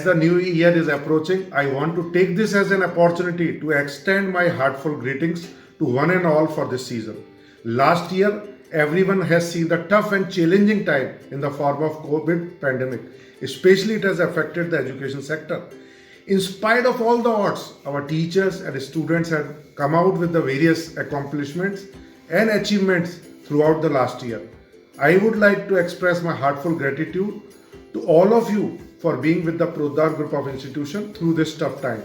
As the new year is approaching, I want to take this as an opportunity to extend my heartfelt greetings to one and all for this season. Last year, everyone has seen the tough and challenging time in the form of COVID pandemic. Especially it has affected the education sector. In spite of all the odds, our teachers and students have come out with the various accomplishments and achievements throughout the last year. I would like to express my heartfelt gratitude to all of you for being with the Poddar group of institutions through this tough time.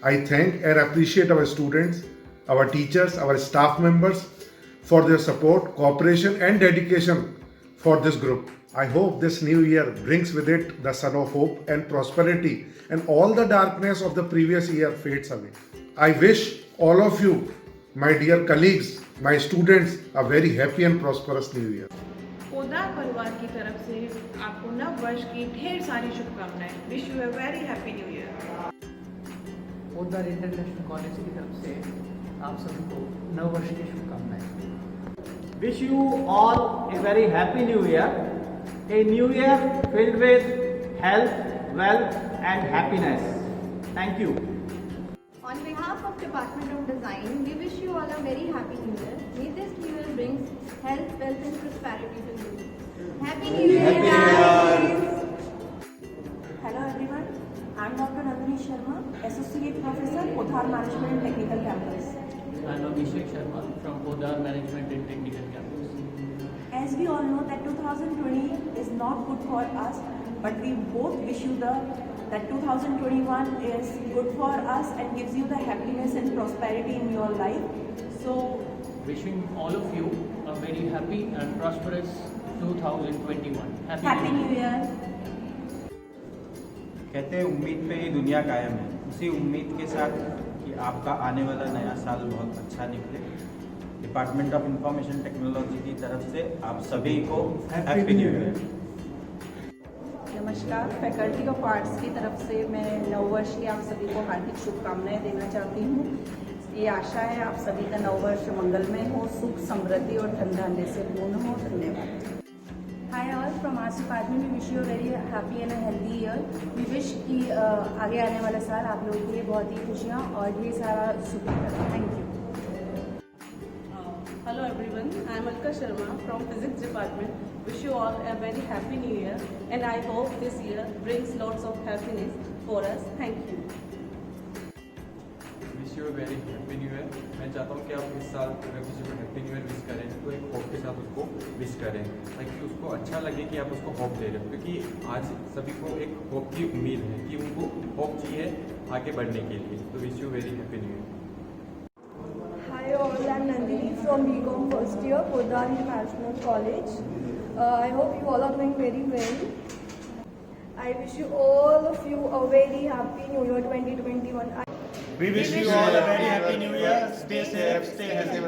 I thank and appreciate our students, our teachers, our staff members for their support, cooperation and dedication for this group. I hope this new year brings with it the sun of hope and prosperity and all the darkness of the previous year fades away. I wish all of you, my dear colleagues, my students, a very happy and prosperous new year. Poddar परिवार की तरफ से आपको नव वर्ष की ढेर सारी शुभकामनाएं. Wish you a very happy new year. Poddar international college की तरफ से आप सभी को नव वर्ष की शुभकामनाएं. Wish you all a very happy new year. A new year filled with health, wealth and happiness. Thank you. On behalf of Department of Design, we wish you all a very happy new year. May this new year brings health, wealth and prosperity to you. Happy New Year, guys! Hello everyone, I am Dr. Nandini Sharma, Associate Professor, Poddar Management and Technical Campus. I'm Abhishek Sharma from Poddar Management and Technical Campus. As we all know that 2020 is not good for us, but we both wish you that 2021 is good for us and gives you the happiness and prosperity in your life. So, Wishing all of you a very happy and prosperous 2021. Happy New Year! कहते हैं उम्मीद पे ही दुनिया कायम है. उसी उम्मीद के साथ कि आपका आने वाला नया साल बहुत अच्छा निकले, डिपार्टमेंट ऑफ इंफॉर्मेशन टेक्नोलॉजी की तरफ से आप सभी को हैप्पी न्यू ईयर. नमस्कार, फैकल्टी ऑफ आर्ट्स की तरफ से मैं नववर्ष की आप सभी को हार्दिक शुभकामनाएं देना चाहती हूँ. ये आशा है आप सभी का नववर्ष मंगलमय हो, सुख समृद्धि और धन धान्य से पूर्ण हो. धन्यवाद. Hi all, from Arts Department, we wish you a very happy and a healthy year. We wish कि आगे आने वाला साल आप लोगों के लिए बहुत ही खुशियाँ और ढेर सारा सुख मिले. Thank you. Hello everyone, I am Alka Sharma from Physics Department. Wish you all a very happy new year and I hope this year brings lots of happiness for us. Thank you. Wish you very happy new year. मैं चाहता हूँ कि आप इस साल अगर किसी को हैप्पी न्यू ईयर विश करें तो एक होप के साथ उसको विश करें, ताकि उसको अच्छा लगे कि आप उसको होप दे रहे हो, क्योंकि आज सभी को एक होप की उम्मीद है कि उनको होप चाहिए आगे बढ़ने के लिए. तो wish you very happy new year. Hi all, I am Nandini from BCom first year, Poddar International College. I hope you all are doing very well. I wish you all of you a very happy New Year 2021. We wish you all a very happy new year. Stay safe, stay healthy.